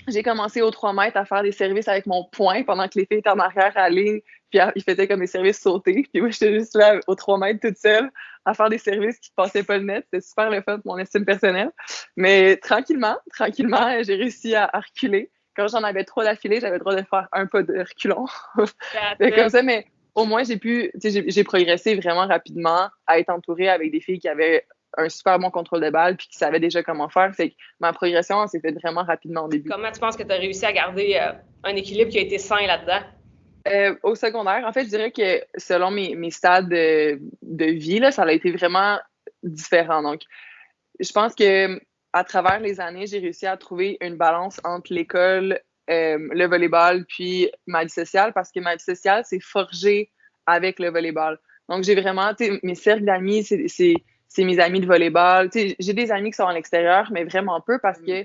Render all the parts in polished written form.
j'ai commencé aux 3 mètres à faire des services avec mon poing pendant que les filles étaient en arrière à la ligne, puis ils faisaient comme des services sautés. Puis moi, j'étais juste là aux 3 mètres toute seule à faire des services qui ne passaient pas le net. C'était super le fun pour mon estime personnelle. Mais tranquillement, j'ai réussi à reculer. Quand j'en avais 3 d'affilée, j'avais le droit de faire un pas de reculon. Comme ça, mais au moins, j'ai progressé vraiment rapidement à être entourée avec des filles qui avaient un super bon contrôle de balle puis qui savaient déjà comment faire. Fait que ma progression s'est faite vraiment rapidement au début. Comment tu penses que tu as réussi à garder un équilibre qui a été sain là-dedans? Au secondaire, en fait, je dirais que selon mes stades de vie, là, ça a été vraiment différent. Donc, je pense que à travers les années, j'ai réussi à trouver une balance entre l'école, le volleyball, puis ma vie sociale, parce que ma vie sociale, c'est forgé avec le volleyball. Donc, j'ai vraiment, mes cercles d'amis, c'est mes amis de volleyball. J'ai des amis qui sont à l'extérieur, mais vraiment peu parce que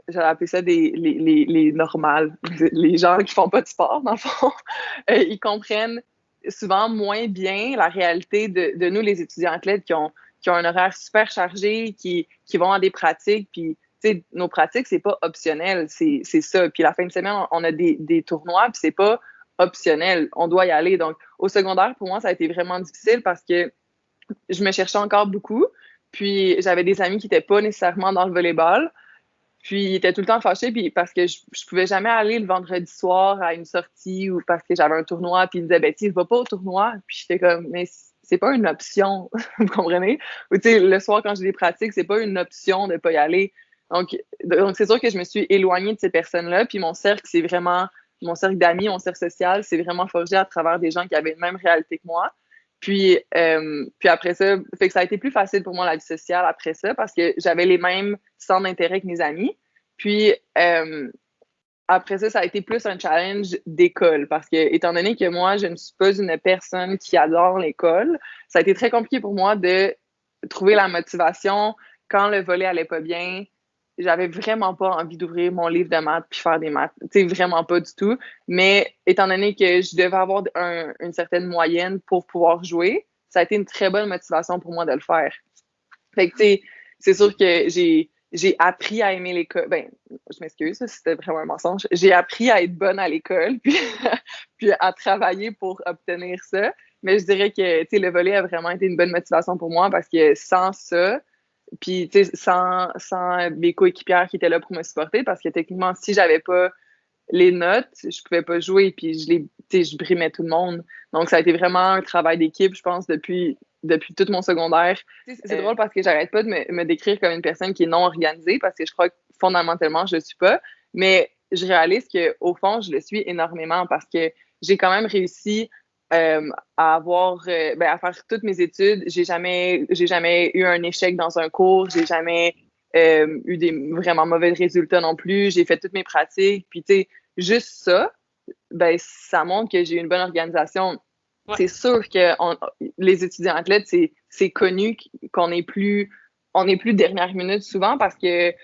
j'allais appeler ça les normales, les gens qui font pas de sport, dans le fond, ils comprennent souvent moins bien la réalité de nous, les étudiants athlètes qui ont un horaire super chargé, qui vont à des pratiques, puis nos pratiques, c'est pas optionnel, c'est ça. Puis la fin de semaine, on a des tournois, puis c'est pas optionnel, on doit y aller. Donc, au secondaire, pour moi, ça a été vraiment difficile parce que je me cherchais encore beaucoup, puis j'avais des amis qui n'étaient pas nécessairement dans le volleyball, puis ils étaient tout le temps fâchés puis parce que je pouvais jamais aller le vendredi soir à une sortie ou parce que j'avais un tournoi, puis ils me disaient, ben, tu vas pas au tournoi. Puis j'étais comme, mais c'est pas une option, vous comprenez? Ou tu sais, le soir, quand j'ai des pratiques, c'est pas une option de pas y aller. Donc c'est sûr que je me suis éloignée de ces personnes-là, puis mon cercle d'amis, mon cercle social, c'est vraiment forgé à travers des gens qui avaient la même réalité que moi. Puis après ça, fait que ça a été plus facile pour moi la vie sociale après ça parce que j'avais les mêmes centres d'intérêt que mes amis. Puis après ça, ça a été plus un challenge d'école parce que étant donné que moi, je ne suis pas une personne qui adore l'école, ça a été très compliqué pour moi de trouver la motivation quand le volley allait pas bien. J'avais vraiment pas envie d'ouvrir mon livre de maths puis faire des maths. Tu sais, vraiment pas du tout. Mais étant donné que je devais avoir une certaine moyenne pour pouvoir jouer, ça a été une très bonne motivation pour moi de le faire. Fait que, tu sais, c'est sûr que j'ai appris à aimer l'école. Ben, je m'excuse, c'était vraiment un mensonge. J'ai appris à être bonne à l'école, puis à travailler pour obtenir ça. Mais je dirais que, tu sais, le volley a vraiment été une bonne motivation pour moi parce que sans ça, puis, tu sais, sans mes coéquipières qui étaient là pour me supporter, parce que techniquement, si j'avais pas les notes, je pouvais pas jouer, puis je brimais tout le monde. Donc, ça a été vraiment un travail d'équipe, je pense, depuis tout mon secondaire. C'est drôle parce que j'arrête pas de me décrire comme une personne qui est non organisée, parce que je crois que fondamentalement, je le suis pas. Mais je réalise qu'au fond, je le suis énormément parce que j'ai quand même réussi à faire toutes mes études. J'ai jamais eu un échec dans un cours. J'ai jamais eu des vraiment mauvais résultats non plus. J'ai fait toutes mes pratiques. Puis, tu sais, juste ça, ben, ça montre que j'ai une bonne organisation. Ouais. C'est sûr que les étudiants athlètes, c'est connu qu'on n'est plus dernière minute souvent parce que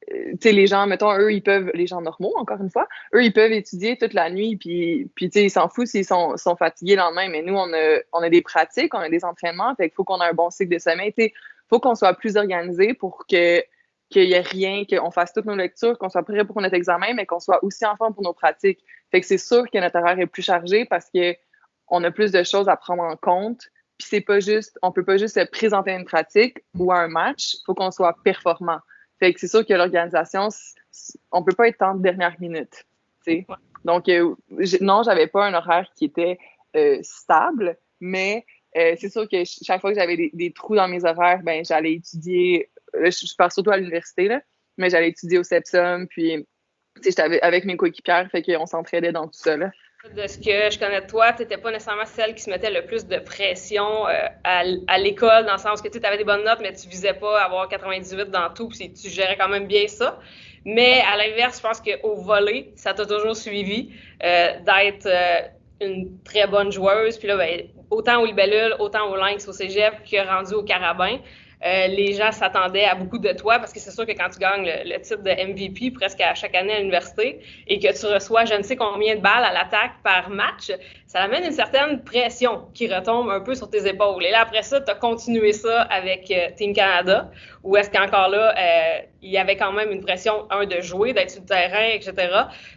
tu sais, les gens, mettons, eux, les gens normaux, encore une fois, eux, ils peuvent étudier toute la nuit, puis tu sais, ils s'en foutent s'ils sont fatigués le lendemain. Mais nous, on a des pratiques, on a des entraînements, fait qu'il faut qu'on ait un bon cycle de sommeil. Tu sais, faut qu'on soit plus organisé pour qu'il y ait rien, qu'on fasse toutes nos lectures, qu'on soit prêt pour notre examen, mais qu'on soit aussi en forme pour nos pratiques. Fait que c'est sûr que notre horaire est plus chargé parce que on a plus de choses à prendre en compte. Puis c'est pas juste, on peut pas juste se présenter à une pratique ou à un match, faut qu'on soit performant. Fait que c'est sûr que l'organisation, on peut pas être en dernière minute. Ouais. Donc, non, j'avais pas un horaire qui était stable, mais c'est sûr que chaque fois que j'avais des trous dans mes horaires, ben j'allais étudier. Je pars surtout à l'université, là, mais j'allais étudier au CEPSUM, puis j'étais avec mes coéquipières, fait qu'on s'entraidait dans tout ça. Là. De ce que je connais de toi, tu n'étais pas nécessairement celle qui se mettait le plus de pression à l'école, dans le sens que tu avais des bonnes notes, mais tu visais pas avoir 98 dans tout, puis tu gérais quand même bien ça. Mais à l'inverse, je pense qu'au volley, ça t'a toujours suivi d'être une très bonne joueuse. Puis là, ben, autant au libellule, autant au lynx, au cégep, que rendu au carabin. Les gens s'attendaient à beaucoup de toi parce que c'est sûr que quand tu gagnes le titre de MVP presque à chaque année à l'université et que tu reçois je ne sais combien de balles à l'attaque par match, ça amène une certaine pression qui retombe un peu sur tes épaules. Et là, après ça, tu as continué ça avec Team Canada, où est-ce qu'encore là, il y avait quand même une pression, de jouer, d'être sur le terrain, etc.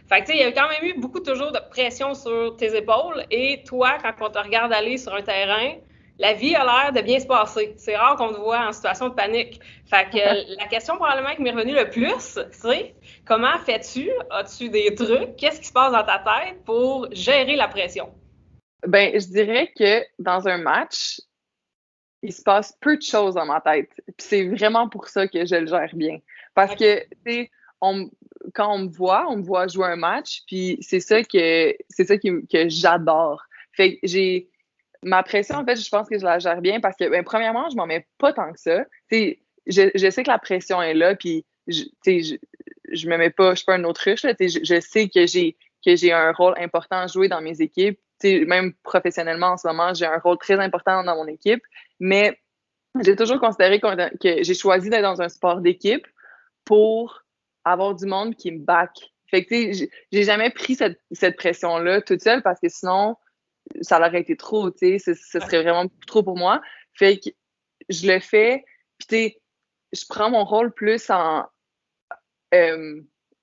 Fait que, tu sais, il y a quand même eu beaucoup toujours de pression sur tes épaules. Et toi, quand on te regarde aller sur un terrain, la vie a l'air de bien se passer. C'est rare qu'on te voit en situation de panique. Fait que la question probablement qui m'est revenue le plus, c'est comment fais-tu? As-tu des trucs? Qu'est-ce qui se passe dans ta tête pour gérer la pression? Ben, je dirais que dans un match, il se passe peu de choses dans ma tête. Puis c'est vraiment pour ça que je le gère bien. Parce que, tu sais, quand on me voit jouer un match, puis c'est ça que j'adore. Fait que ma pression, en fait, je pense que je la gère bien parce que, ben, premièrement, je m'en mets pas tant que ça. Tu sais, je sais que la pression est là, puis, tu sais, je me mets pas, je suis pas un autruche, là. Tu sais, je sais que j'ai un rôle important à jouer dans mes équipes. Tu sais, même professionnellement, en ce moment, j'ai un rôle très important dans mon équipe. Mais j'ai toujours considéré que j'ai choisi d'être dans un sport d'équipe pour avoir du monde qui me back. Fait que, tu sais, j'ai jamais pris cette pression-là toute seule parce que sinon, ça aurait été trop, tu sais, ce serait vraiment trop pour moi. Fait que je le fais, puis tu sais, je prends mon rôle plus euh,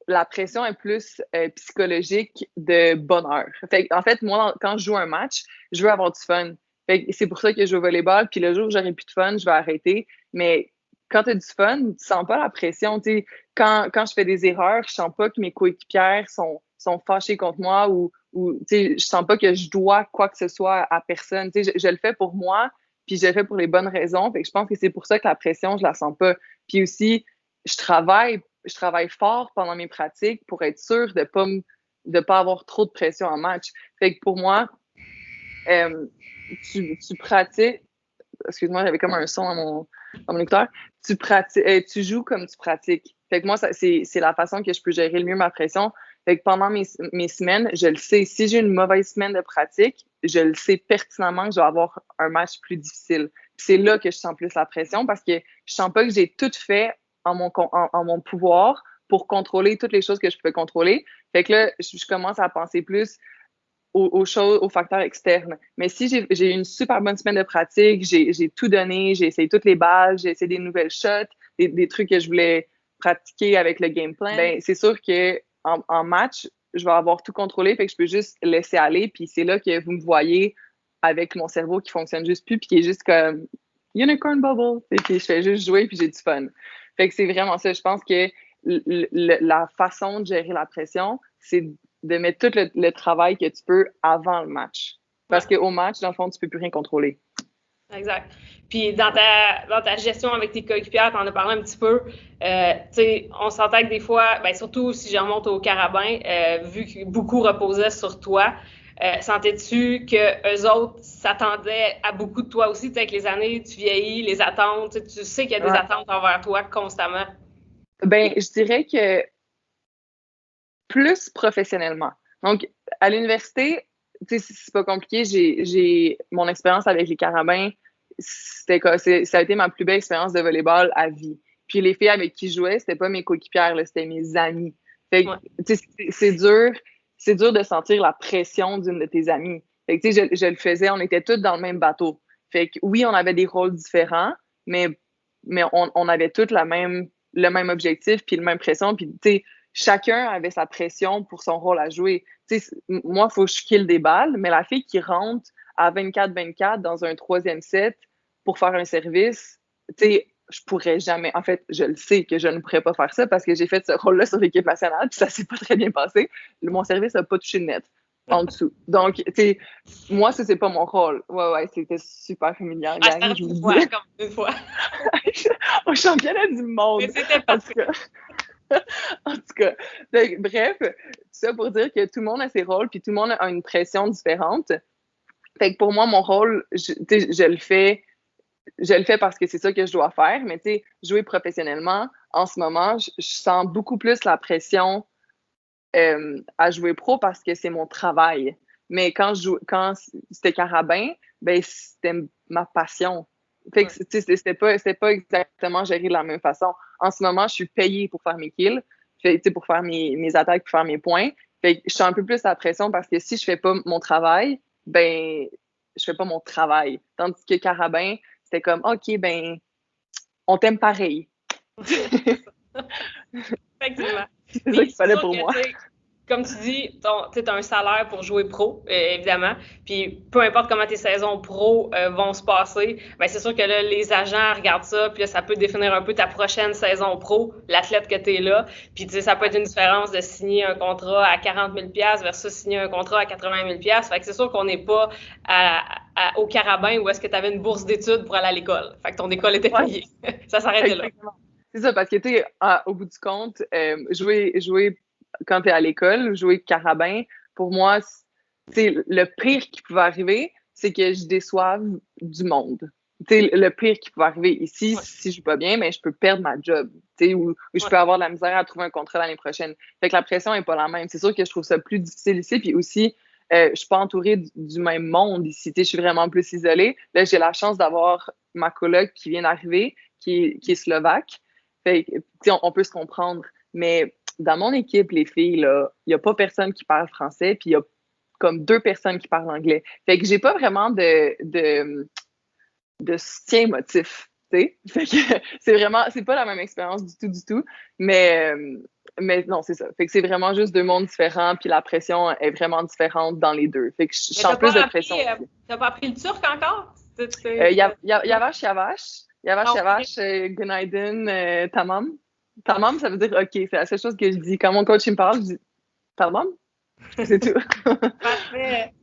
la pression est plus psychologique de bonheur. Fait en fait, moi, quand je joue un match, je veux avoir du fun. Fait que c'est pour ça que je joue au volleyball, puis le jour où j'aurai plus de fun, je vais arrêter. Mais quand tu as du fun, tu sens pas la pression. Tu sais, quand je fais des erreurs, je sens pas que mes coéquipières sont fâchées contre moi ou tu sais, je sens pas que je dois quoi que ce soit à personne. Tu sais, je le fais pour moi, puis je le fais pour les bonnes raisons. Fait que je pense que c'est pour ça que la pression, je la sens pas. Puis aussi, je travaille fort pendant mes pratiques pour être sûre de pas avoir trop de pression en match. Fait que pour moi, euh, tu pratiques, excuse-moi, j'avais comme un son dans mon écouteur, tu joues comme tu pratiques. Fait que moi, c'est la façon que je peux gérer le mieux ma pression. Fait que pendant mes semaines, je le sais. Si j'ai une mauvaise semaine de pratique, je le sais pertinemment que je vais avoir un match plus difficile. Puis c'est là que je sens plus la pression parce que je sens pas que j'ai tout fait en mon pouvoir pour contrôler toutes les choses que je peux contrôler. Fait que là, je commence à penser plus aux choses, aux facteurs externes. Mais si j'ai eu une super bonne semaine de pratique, j'ai tout donné, j'ai essayé toutes les balles, j'ai essayé des nouvelles shots, des trucs que je voulais pratiquer avec le game plan, ben, c'est sûr que en match, je vais avoir tout contrôlé, fait que je peux juste laisser aller, puis c'est là que vous me voyez avec mon cerveau qui fonctionne juste plus, puis qui est juste comme unicorn bubble, et puis je fais juste jouer, puis j'ai du fun. Fait que c'est vraiment ça. Je pense que la façon de gérer la pression, c'est de mettre tout le travail que tu peux avant le match. Parce qu'au match, dans le fond, tu peux plus rien contrôler. Exact. Puis dans ta gestion avec tes coéquipières, tu en as parlé un petit peu. On s'entend que des fois, ben, surtout si je remonte au carabin, vu que beaucoup reposaient sur toi, sentais-tu que eux autres s'attendaient à beaucoup de toi aussi? Avec les années, tu vieillis, les attentes, tu sais qu'il y a des attentes envers toi constamment. Ben, je dirais que plus professionnellement. Donc, à l'université, tu sais, c'est pas compliqué. J'ai mon expérience avec les carabins, ça a été ma plus belle expérience de volleyball à vie. Puis les filles avec qui je jouais, c'était pas mes coéquipières, c'était mes amies. Fait que, tu sais, c'est dur de sentir la pression d'une de tes amies. Fait que, tu sais, je le faisais, on était toutes dans le même bateau. Fait que oui, on avait des rôles différents, mais on avait toutes le même objectif, puis le même pression, puis tu sais, chacun avait sa pression pour son rôle à jouer. Tu sais, moi, il faut que je kill des balles, mais la fille qui rentre à 24-24 dans un troisième set pour faire un service, tu sais, je pourrais jamais. En fait, je le sais que je ne pourrais pas faire ça parce que j'ai fait ce rôle-là sur l'équipe nationale, puis ça s'est pas très bien passé. Mon service n'a pas touché le net en dessous. Donc, tu sais, moi, ça, c'est pas mon rôle. Ouais, c'était super familial, gang. Je vous dis. Comme une fois. Au championnat du monde. Mais c'était parfait. En tout cas, donc, bref, ça pour dire que tout le monde a ses rôles, puis tout le monde a une pression différente. Fait que pour moi, mon rôle, je le fais parce que c'est ça que je dois faire, mais tu sais, jouer professionnellement, en ce moment, je sens beaucoup plus la pression à jouer pro parce que c'est mon travail. Mais quand c'était carabin, ben c'était ma passion. Fait que, tu sais, c'était pas exactement géré de la même façon. En ce moment, je suis payée pour faire mes kills, tu sais, pour faire mes attaques, pour faire mes points. Fait que je suis un peu plus à la pression parce que si je fais pas mon travail, ben, je fais pas mon travail. Tandis que Carabin, c'était comme, OK, ben, on t'aime pareil. Effectivement. C'est ça qu'il fallait pour moi. Comme tu dis, tu as un salaire pour jouer pro, évidemment. Puis peu importe comment tes saisons pro vont se passer, ben c'est sûr que là, les agents regardent ça, puis là, ça peut définir un peu ta prochaine saison pro, l'athlète que tu es là. Puis tu sais, ça peut être une différence de signer un contrat à 40 000 versus signer un contrat à 80 000 Fait que c'est sûr qu'on n'est pas au Carabin où est-ce que tu avais une bourse d'études pour aller à l'école. Fait que ton école était payée. Ça s'arrêtait là. C'est ça, parce que tu sais, au bout du compte, jouer quand tu es à l'école, jouer Carabin, pour moi, c'est le pire qui pouvait arriver, c'est que je déçoive du monde. T'sais, le pire qui pouvait arriver ici, si je joue pas bien, mais je peux perdre ma job, ou je peux avoir de la misère à trouver un contrat l'année prochaine. Fait que la pression est pas la même. C'est sûr que je trouve ça plus difficile ici, puis aussi, je suis pas entourée du même monde ici. Je suis vraiment plus isolée. Là, j'ai la chance d'avoir ma coloc qui vient d'arriver, qui est slovaque. Fait que, on peut se comprendre, mais dans mon équipe, les filles, là, il n'y a pas personne qui parle français, puis il y a comme 2 personnes qui parlent anglais. Fait que j'ai pas vraiment de soutien émotif, tu sais. Fait que c'est pas la même expérience du tout, mais non, c'est ça. Fait que c'est vraiment juste 2 mondes différents, puis la pression est vraiment différente dans les deux. Fait que je sens plus de pression. T'as pas appris le turc encore? Yavaş yavaş, günaydın, tamam. Tamam, ça veut dire OK. C'est la seule chose que je dis. Quand mon coach me parle, je dis tamam. C'est tout. Parfait.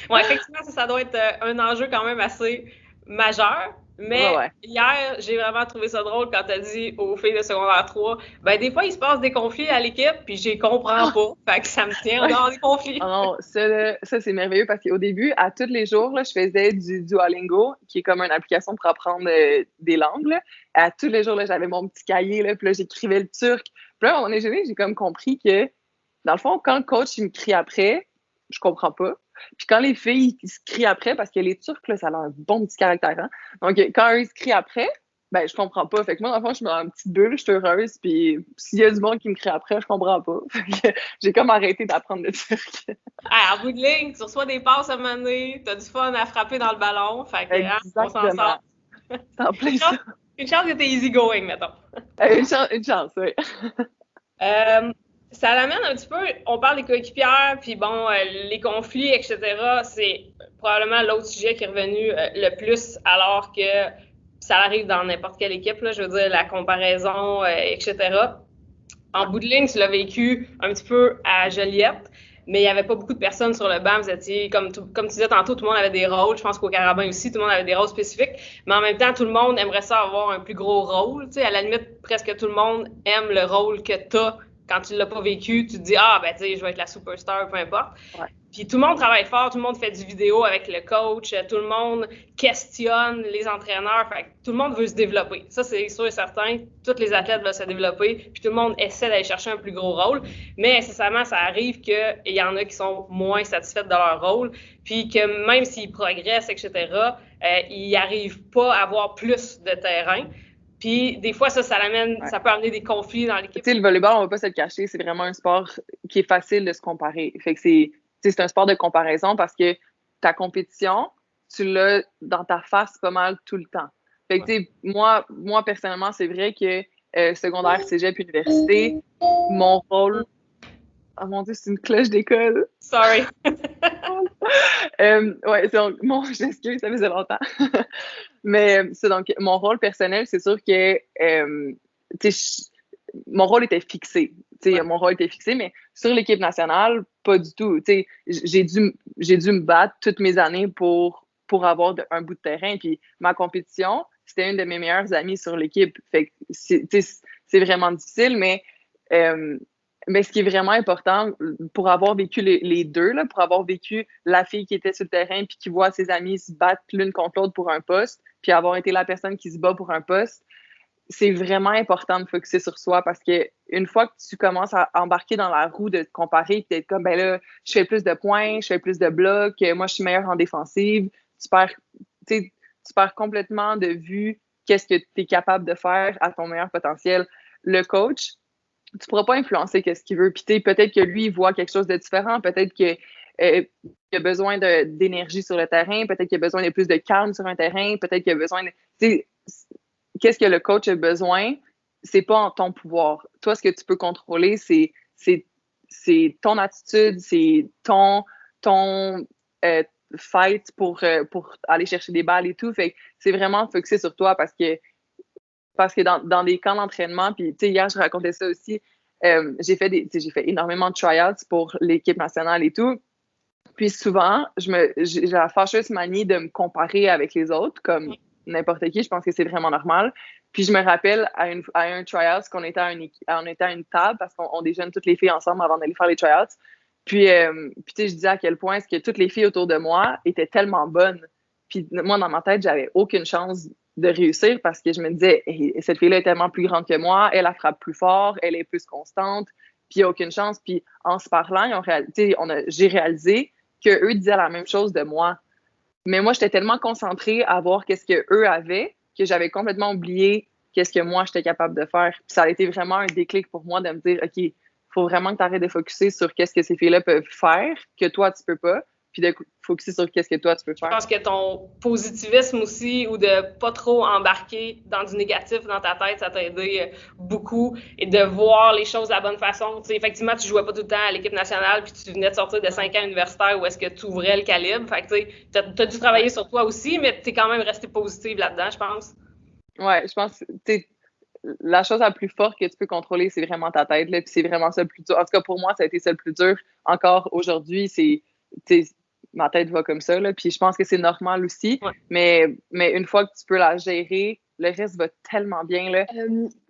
Ouais, effectivement, ça doit être un enjeu quand même assez majeur. Mais hier, j'ai vraiment trouvé ça drôle quand tu as dit aux filles de secondaire 3, ben des fois, il se passe des conflits à l'équipe, puis je les comprends pas. Fait que ça me tient en dehors des conflits. Non, ça c'est merveilleux parce qu'au début, à tous les jours, là, je faisais du Duolingo, qui est comme une application pour apprendre des langues. Là. À tous les jours, là, j'avais mon petit cahier, là, puis là, j'écrivais le turc. Puis là, à un moment donné, j'ai comme compris que, dans le fond, quand le coach il me crie après, je comprends pas. Puis quand les filles ils se crient après, parce que les Turcs, là, ça a un bon petit caractère. Hein? Donc, quand eux, ils se crient après, ben, je comprends pas. Fait que moi, dans le fond, je suis dans une petite bulle, je suis heureuse. Puis s'il y a du monde qui me crie après, je comprends pas. Fait que j'ai comme arrêté d'apprendre le turc. À bout de ligne, tu reçois des passes à un moment donné, t'as du fun à frapper dans le ballon. Fait que, on s'en sort. C'est en plein ça. Une chance que t'es easy going, mettons. Une chance, oui. Ça l'amène un petit peu, on parle des coéquipières, puis bon, les conflits, etc. C'est probablement l'autre sujet qui est revenu le plus, alors que ça arrive dans n'importe quelle équipe, là, je veux dire, la comparaison, etc. En bout de ligne, tu l'as vécu un petit peu à Joliette, mais il n'y avait pas beaucoup de personnes sur le banc. Vous étiez, comme tu disais tantôt, tout le monde avait des rôles. Je pense qu'au Carabin aussi, tout le monde avait des rôles spécifiques. Mais en même temps, tout le monde aimerait ça avoir un plus gros rôle. Tu sais, à la limite, presque tout le monde aime le rôle que tu as. Quand tu ne l'as pas vécu, tu te dis « Ah, ben tu sais, je vais être la superstar, peu importe. Ouais. » Puis tout le monde travaille fort, tout le monde fait du vidéo avec le coach, tout le monde questionne les entraîneurs. Fait que tout le monde veut se développer. Ça, c'est sûr et certain. Tous les athlètes veulent se développer. Puis tout le monde essaie d'aller chercher un plus gros rôle. Mais nécessairement, ça arrive qu'il y en a qui sont moins satisfaits de leur rôle. Puis que même s'ils progressent, etc., ils n'arrivent pas à avoir plus de terrain. Puis, des fois, ça l'amène, ça peut amener des conflits dans l'équipe. Tu sais, le volleyball, on va pas se le cacher, c'est vraiment un sport qui est facile de se comparer. Fait que c'est un sport de comparaison parce que ta compétition, tu l'as dans ta face pas mal tout le temps. Fait que, tu sais, moi, personnellement, c'est vrai que secondaire, cégep, université, mon rôle... Oh mon Dieu, c'est une cloche d'école. Sorry. Ouais, donc, je m'excuse, ça faisait longtemps. Mais c'est donc, mon rôle personnel, c'est sûr que mon rôle était fixé. Ouais. Mon rôle était fixé, mais sur l'équipe nationale, pas du tout. J'ai dû me battre toutes mes années pour avoir un bout de terrain. Puis ma compétition, c'était une de mes meilleures amies sur l'équipe. Fait que c'est vraiment difficile, mais ce qui est vraiment important, pour avoir vécu les deux, là, pour avoir vécu la fille qui était sur le terrain puis qui voit ses amis se battre l'une contre l'autre pour un poste, puis avoir été la personne qui se bat pour un poste, c'est vraiment important de focusser sur soi parce que une fois que tu commences à embarquer dans la roue de te comparer, puis d'être comme, ben là, je fais plus de points, je fais plus de blocs, moi, je suis meilleure en défensive, tu tu perds complètement de vue qu'est-ce que tu es capable de faire à ton meilleur potentiel. Le coach, tu pourras pas influencer qu'est-ce qu'il veut. Puis peut-être que lui, il voit quelque chose de différent. Peut-être que il a besoin d'énergie sur le terrain. Peut-être qu'il a besoin de plus de calme sur un terrain. Peut-être qu'il a besoin de... Qu'est-ce que le coach a besoin? C'est pas en ton pouvoir. Toi, ce que tu peux contrôler, c'est ton attitude, c'est ton fight pour aller chercher des balles et tout. Fait que c'est vraiment focusé sur toi parce que dans des camps d'entraînement, puis tu sais, hier, je racontais ça aussi, j'ai fait énormément de tryouts pour l'équipe nationale et tout. Puis souvent, j'ai la fâcheuse manie de me comparer avec les autres, comme n'importe qui. Je pense que c'est vraiment normal. Puis je me rappelle à un tryout qu'on était on était à une table parce qu'on déjeune toutes les filles ensemble avant d'aller faire les tryouts. Puis tu sais, je disais à quel point est-ce que toutes les filles autour de moi étaient tellement bonnes. Puis moi, dans ma tête, j'avais aucune chance de réussir parce que je me disais, hey, cette fille-là est tellement plus grande que moi, elle frappe plus fort, elle est plus constante, puis il n'y a aucune chance. Puis en se parlant, j'ai réalisé qu'eux disaient la même chose de moi. Mais moi, j'étais tellement concentrée à voir qu'est-ce qu'eux avaient que j'avais complètement oublié qu'est-ce que moi, j'étais capable de faire. Puis ça a été vraiment un déclic pour moi de me dire, OK, il faut vraiment que tu arrêtes de focusser sur qu'est-ce que ces filles-là peuvent faire, que toi, tu peux pas, puis de focusser sur qu'est-ce que toi, tu peux faire. Je pense que ton positivisme aussi, ou de pas trop embarquer dans du négatif dans ta tête, ça t'a aidé beaucoup, et de voir les choses de la bonne façon. Tu sais, effectivement, tu jouais pas tout le temps à l'équipe nationale, puis tu venais de sortir de 5 ans universitaires où est-ce que tu ouvrais le calibre. Fait que tu sais, t'as dû travailler sur toi aussi, mais t'es quand même resté positive là-dedans, je pense. Ouais, je pense que la chose la plus forte que tu peux contrôler, c'est vraiment ta tête, là, puis c'est vraiment ça le plus dur. En tout cas, pour moi, ça a été ça le plus dur. Encore aujourd'hui, ma tête va comme ça, là, puis je pense que c'est normal aussi, ouais. mais une fois que tu peux la gérer, le reste va tellement bien, là.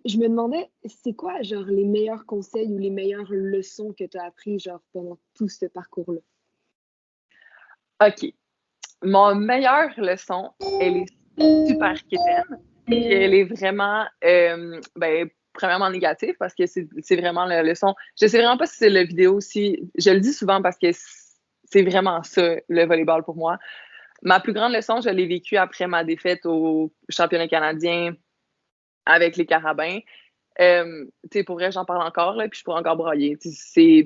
Je me demandais, c'est quoi, genre, les meilleurs conseils ou les meilleures leçons que tu as appris, genre, pendant tout ce parcours-là? OK. Mon meilleure leçon, elle est super quétaine. Puis elle est vraiment, premièrement négative parce que c'est vraiment la leçon. Je sais vraiment pas si c'est la vidéo aussi. Je le dis souvent parce que c'est vraiment ça, le volleyball pour moi. Ma plus grande leçon, je l'ai vécue après ma défaite au championnat canadien avec les Carabins. Pour vrai, j'en parle encore, là, puis je pourrais encore broyer.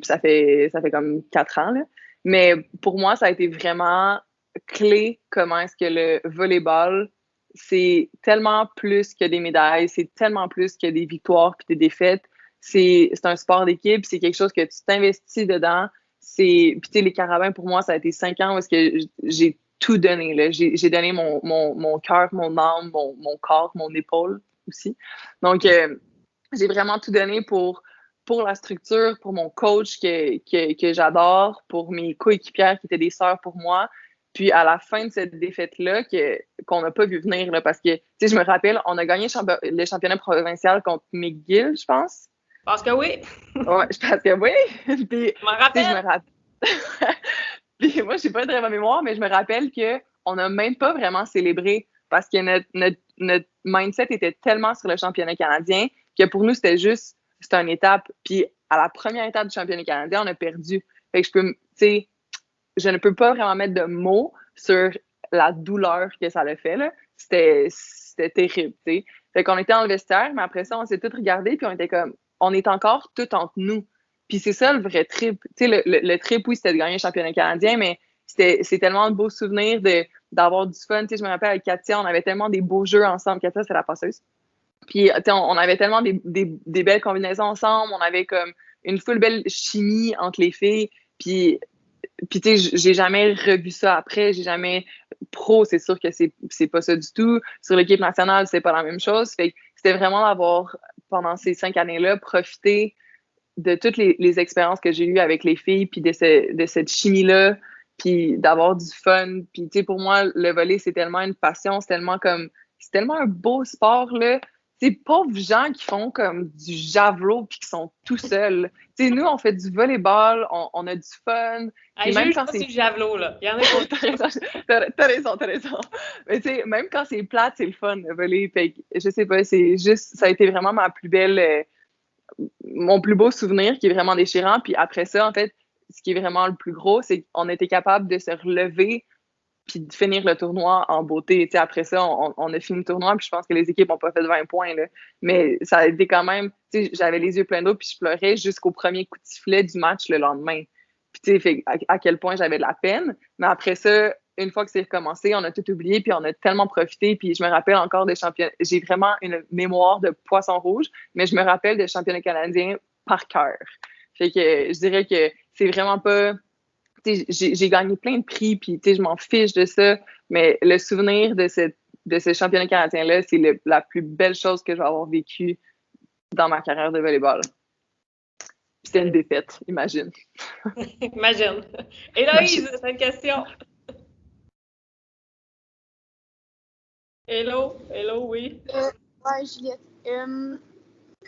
Ça fait comme 4 ans. Là. Mais pour moi, ça a été vraiment clé comment est-ce que le volleyball, c'est tellement plus que des médailles, c'est tellement plus que des victoires puis des défaites. C'est un sport d'équipe, c'est quelque chose que tu t'investis dedans. Puis les Carabins, pour moi, ça a été 5 ans où est-ce que j'ai tout donné. Là. J'ai donné mon cœur, mon âme, mon corps, mon épaule aussi. Donc, j'ai vraiment tout donné pour la structure, pour mon coach que j'adore, pour mes coéquipières qui étaient des sœurs pour moi. Puis à la fin de cette défaite-là, qu'on n'a pas vu venir, là, parce que, tu sais, je me rappelle, on a gagné le championnat provincial contre McGill, je pense. Parce que oui. Ouais, je pense que oui. Puis, je m'en rappelle. Je me rappelle. Puis moi, j'ai pas une très bonne mémoire, mais je me rappelle qu'on n'a même pas vraiment célébré parce que notre mindset était tellement sur le championnat canadien que pour nous, c'était une étape. Puis à la première étape du championnat canadien, on a perdu. Fait que je ne peux pas vraiment mettre de mots sur la douleur que ça l'a fait, là. C'était terrible, tu sais. Fait qu'on était dans le vestiaire, mais après ça, on s'est tous regardés, puis on était comme, on est encore tout entre nous. Puis c'est ça le vrai trip. Tu sais, le trip, oui, c'était de gagner le championnat canadien, mais c'est tellement de beaux souvenirs d'avoir du fun. Tu sais, je me rappelle avec Katia, on avait tellement des beaux jeux ensemble. Katia, c'est la passeuse. Puis, tu sais, on avait tellement des belles combinaisons ensemble. On avait comme une full belle chimie entre les filles. Puis tu sais, j'ai jamais revu ça après. J'ai jamais... Pro, c'est sûr que c'est pas ça du tout. Sur l'équipe nationale, c'est pas la même chose. Fait que c'était vraiment d'avoir, pendant ces 5 années-là, profité de toutes les expériences que j'ai eues avec les filles, puis de cette chimie-là, puis d'avoir du fun. Puis, tu sais, pour moi, le volley, c'est tellement une passion, c'est tellement un beau sport, là. Ces pauvres gens qui font comme du javelot puis qui sont tout seuls. Tu sais, nous, on fait du volleyball, on a du fun. Hey, même quand c'est du javelot, là. Il y en a qui T'as raison. Mais tu sais, même quand c'est plate, c'est le fun, le volley. Fait que, je sais pas, c'est juste, ça a été vraiment mon plus beau souvenir qui est vraiment déchirant. Puis après ça, en fait, ce qui est vraiment le plus gros, c'est qu'on était capable de se relever puis de finir le tournoi en beauté. Tu sais, après ça, on a fini le tournoi, puis je pense que les équipes n'ont pas fait 20 points, là. Mais ça a été quand même, tu sais, j'avais les yeux pleins d'eau, puis je pleurais jusqu'au premier coup de sifflet du match le lendemain. Puis tu sais, à quel point j'avais de la peine. Mais après ça, une fois que c'est recommencé, on a tout oublié, puis on a tellement profité. Puis je me rappelle encore des championnats. J'ai vraiment une mémoire de poisson rouge, mais je me rappelle des championnats canadiens par cœur. Fait que je dirais que c'est vraiment pas... J'ai gagné plein de prix, puis je m'en fiche de ça, mais le souvenir de ce championnat canadien-là, c'est la plus belle chose que je vais avoir vécue dans ma carrière de volleyball. C'était une défaite, imagine. Imagine. Héloïse, c'est une question. Hello, oui. Ouais, Juliette.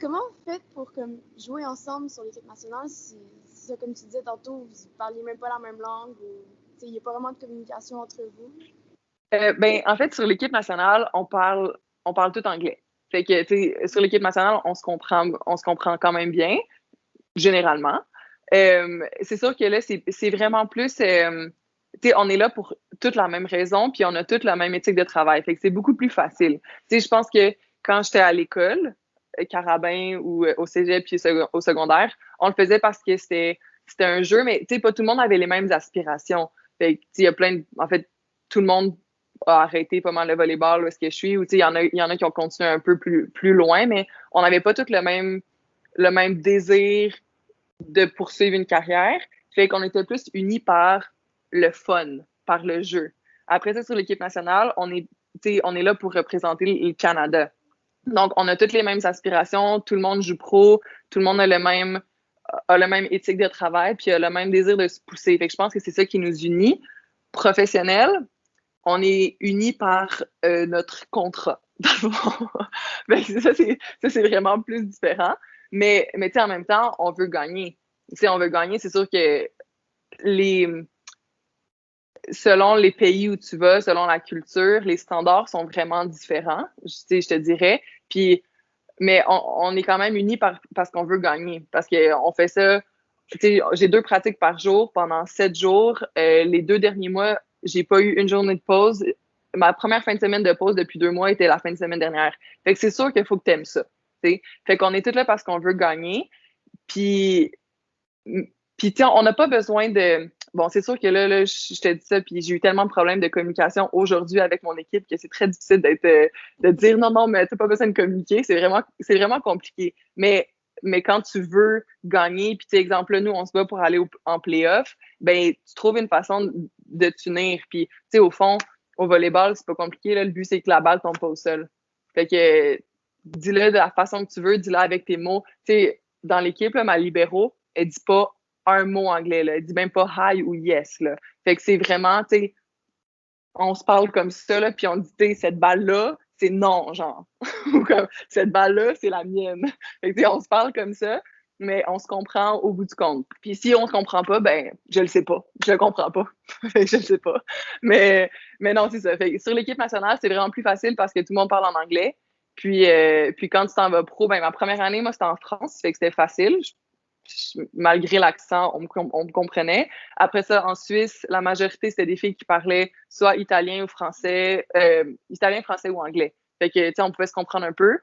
Comment vous faites pour jouer ensemble sur l'équipe nationale? C'est ça, comme tu disais tantôt, vous ne parliez même pas la même langue. Il n'y a pas vraiment de communication entre vous? En fait, sur l'équipe nationale, on parle tout anglais. Fait que, sur l'équipe nationale, on se comprend quand même bien, généralement. C'est sûr que là, c'est vraiment plus... on est là pour toutes la même raison, puis on a toute la même éthique de travail. Fait que c'est beaucoup plus facile. Je pense que quand j'étais à l'école, Carabin ou au cégep puis au secondaire, on le faisait parce que c'était un jeu, mais pas tout le monde avait les mêmes aspirations. Fait que, il y a en fait, tout le monde a arrêté pas mal le volleyball où est-ce que je suis, ou il y en a qui ont continué un peu plus loin, mais on n'avait pas tous le même désir de poursuivre une carrière. Fait qu'on était plus unis par le fun, par le jeu. Après ça, sur l'équipe nationale, on est là pour représenter le Canada. Donc, on a toutes les mêmes aspirations, tout le monde joue pro, tout le monde a le même éthique de travail, puis a le même désir de se pousser. Fait que je pense que c'est ça qui nous unit. Professionnel, on est unis par notre contrat. Ça, c'est vraiment plus différent. Mais en même temps, on veut gagner. On veut gagner, c'est sûr que selon les pays où tu vas, selon la culture, les standards sont vraiment différents, je te dirais. Mais on est quand même unis parce qu'on veut gagner. Parce qu'on fait ça, j'ai 2 pratiques par jour pendant 7 jours. Les 2 derniers mois, j'ai pas eu une journée de pause. Ma première fin de semaine de pause depuis 2 mois était la fin de semaine dernière. Fait que c'est sûr qu'il faut que t'aimes ça. T'sais. Fait qu'on est tous là parce qu'on veut gagner. Puis on n'a pas besoin de... Bon, c'est sûr que là, je te dis ça, puis j'ai eu tellement de problèmes de communication aujourd'hui avec mon équipe que c'est très difficile de dire non, mais t'as pas besoin de communiquer. C'est vraiment compliqué. Mais quand tu veux gagner, puis exemple, là, nous, on se bat pour aller en play-off, ben tu trouves une façon de t'unir. Puis, au fond, au volleyball, c'est pas compliqué. Là, le but, c'est que la balle tombe pas au sol. Fait que dis-le de la façon que tu veux, dis-le avec tes mots. Dans l'équipe, là, ma libéro, elle dit pas un mot anglais, là. Elle dit même pas hi ou yes, là. Fait que c'est vraiment, on se parle comme ça, là, puis on dit, cette balle-là, c'est non, genre. Ou comme, cette balle-là, c'est la mienne. Fait que, on se parle comme ça, mais on se comprend au bout du compte. Puis si on se comprend pas, ben, je le sais pas. Je le comprends pas. Fait que je le sais pas. Mais non, c'est ça. Fait que sur l'équipe nationale, c'est vraiment plus facile parce que tout le monde parle en anglais. Puis quand tu t'en vas pro, ben, ma première année, moi, c'était en France, fait que c'était facile. Malgré l'accent, on me comprenait. Après ça, en Suisse, la majorité, c'était des filles qui parlaient soit italien ou français, italien, français ou anglais. Fait que, on pouvait se comprendre un peu,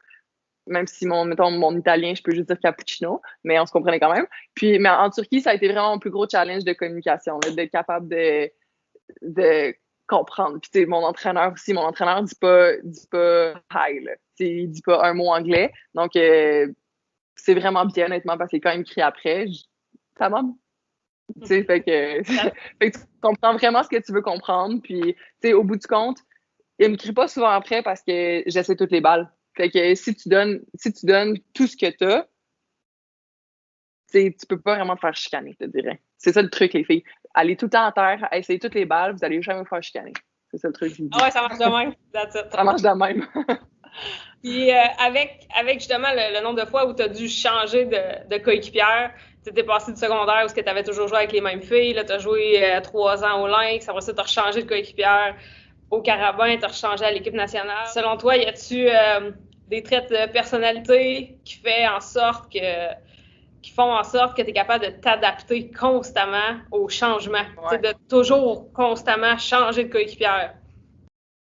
même si, mon italien, je peux juste dire cappuccino, mais on se comprenait quand même. Mais en Turquie, ça a été vraiment mon plus gros challenge de communication, là, d'être capable de comprendre. Puis, mon entraîneur dit pas hi, là. Il dit pas un mot anglais. Donc, c'est vraiment bien, honnêtement, parce que quand il me crie après, ça m'a... fait que tu comprends vraiment ce que tu veux comprendre. Puis, au bout du compte, il me crie pas souvent après parce que j'essaie toutes les balles. Fait que si tu donnes tout ce que t'as, tu peux pas vraiment te faire chicaner, je te dirais. C'est ça le truc, les filles. Allez tout le temps à terre, essayez toutes les balles, vous allez jamais vous faire chicaner. C'est ça le truc. Ah ouais, ça marche de même. Ça marche de même. Puis avec justement le nombre de fois où tu as dû changer de coéquipière, tu étais passé du secondaire où tu avais toujours joué avec les mêmes filles, là tu as joué 3 ans au Lynx, après ça tu as rechangé de coéquipière au Carabin, tu as rechangé à l'équipe nationale. Selon toi, y a-tu des traits de personnalité qui fait en sorte que qui font en sorte que tu es capable de t'adapter constamment aux changements, Ouais. de toujours constamment changer de coéquipière?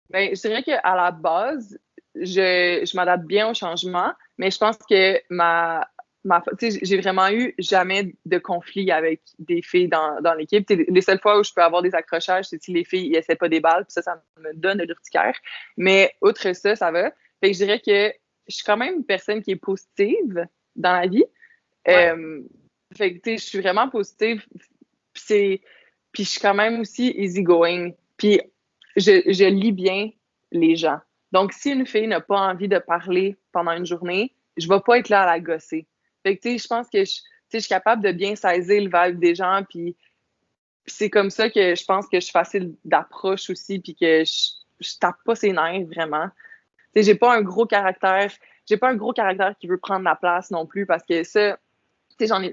Ben, je dirais qu'à la base, je m'adapte bien au changement, mais je pense que j'ai vraiment eu jamais de conflit avec des filles dans l'équipe. Les seules fois où je peux avoir des accrochages, c'est si les filles essaient pas des balles, puis ça me donne de l'urticaire. Mais outre ça, ça va. Fait que je dirais que je suis quand même une personne qui est positive dans la vie. Ouais. Fait que, je suis vraiment positive. Puis je suis quand même aussi easygoing. Puis je lis bien les gens. Donc, si une fille n'a pas envie de parler pendant une journée, je vais pas être là à la gosser. Fait que, je pense que je suis capable de bien saisir le vibe des gens. Puis c'est comme ça que je pense que je suis facile d'approche aussi. Puis que je tape pas ses nerfs vraiment. J'ai pas un gros caractère. J'ai pas un gros caractère qui veut prendre la place non plus parce que ça,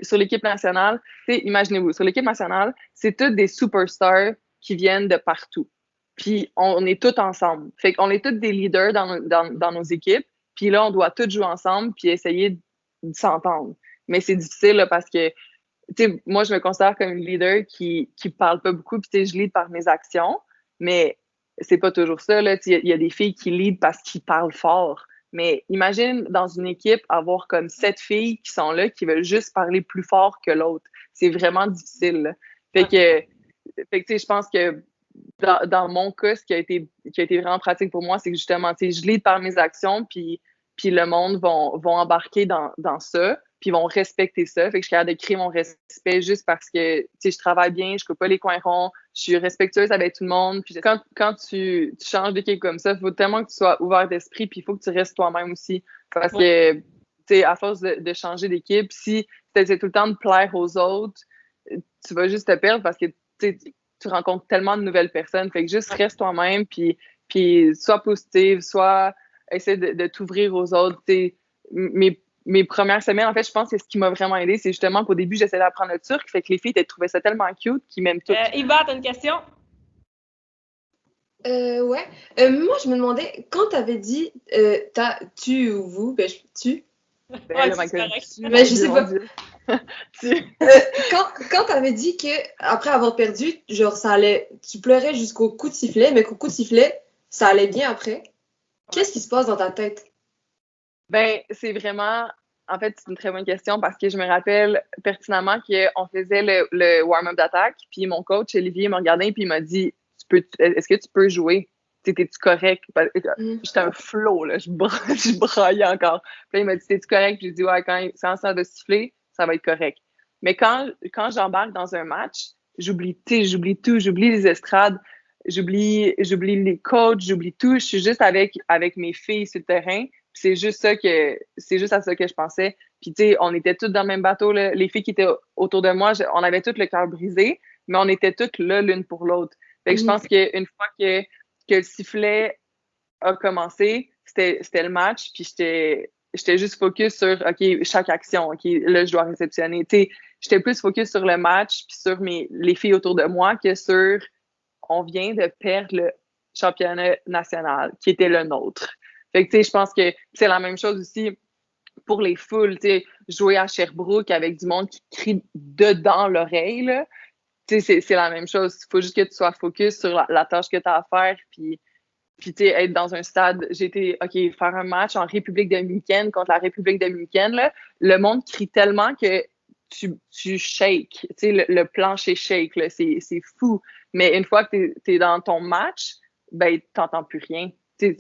sur l'équipe nationale, imaginez-vous, sur l'équipe nationale, c'est tous des superstars qui viennent de partout. Puis on est tous ensemble. Fait qu'on est tous des leaders dans nos équipes. Puis là, on doit tous jouer ensemble puis essayer de s'entendre. Mais c'est difficile là, parce que moi, je me considère comme une leader qui parle pas beaucoup. Puis je lead par mes actions. Mais c'est pas toujours ça. Il y a des filles qui lead parce qu'ils parlent fort. Mais imagine dans une équipe avoir comme 7 filles qui sont là, qui veulent juste parler plus fort que l'autre. C'est vraiment difficile. Là. Fait que je pense que dans mon cas, ce qui a été vraiment pratique pour moi, c'est que justement, je lead par mes actions, puis le monde vont embarquer dans ça, puis ils vont respecter ça. Fait que je suis capable de créer mon respect juste parce que je travaille bien, je coupe pas les coins ronds, je suis respectueuse avec tout le monde. Puis quand tu changes d'équipe comme ça, il faut tellement que tu sois ouvert d'esprit, puis il faut que tu restes toi-même aussi. Parce que, à force de changer d'équipe, si tu essaies tout le temps de plaire aux autres, tu vas juste te perdre parce que tu rencontres tellement de nouvelles personnes. Fait que juste reste toi-même, puis sois positive, essaie de t'ouvrir aux autres. Mes premières semaines, en fait, je pense que ce qui m'a vraiment aidé, c'est justement qu'au début, j'essayais d'apprendre le turc. Fait que les filles trouvaient ça tellement cute qu'ils m'aiment toutes. Yva, t'as une question? Ouais. Moi, je me demandais, quand t'avais dit tu ou vous, ben, tu. Ben, c'est correct. Mais je sais pas. Tu. Quand t'avais dit que après avoir perdu, genre ça allait, tu pleurais jusqu'au coup de sifflet, mais qu'au coup de sifflet, ça allait bien après. Qu'est-ce qui se passe dans ta tête? Ben, c'est vraiment, en fait, c'est une très bonne question parce que je me rappelle pertinemment qu'on faisait le warm-up d'attaque, puis mon coach, Olivier, m'a regardé puis il m'a dit, est-ce que tu peux jouer? T'es-tu correct? J'étais un flot, là, je braillais encore. Puis là, il m'a dit, t'es-tu correct? Puis j'ai dit, ouais, quand c'est en train de siffler, ça va être correct. Mais quand j'embarque dans un match, j'oublie tout, j'oublie les estrades, j'oublie les coachs, j'oublie tout. Je suis juste avec mes filles sur le terrain. C'est juste à ça que je pensais. Puis on était toutes dans le même bateau, là. Les filles qui étaient autour de moi, on avait toutes le cœur brisé, mais on était toutes là l'une pour l'autre. Fait que je pense qu'une fois que le sifflet a commencé, c'était le match, puis j'étais juste focus sur, OK, chaque action, OK, là, je dois réceptionner. J'étais plus focus sur le match, puis sur les filles autour de moi que sur, on vient de perdre le championnat national, qui était le nôtre. Fait que, je pense que c'est la même chose aussi pour les foules, jouer à Sherbrooke avec du monde qui crie dedans l'oreille, là. C'est la même chose. Il faut juste que tu sois focus sur la tâche que tu as à faire, puis être dans un stade. J'ai été, OK, faire un match en République dominicaine contre la République dominicaine, là, le monde crie tellement que tu shakes, le plancher shake, là, c'est fou. Mais une fois que tu es dans ton match, ben, t'entends plus rien. Tout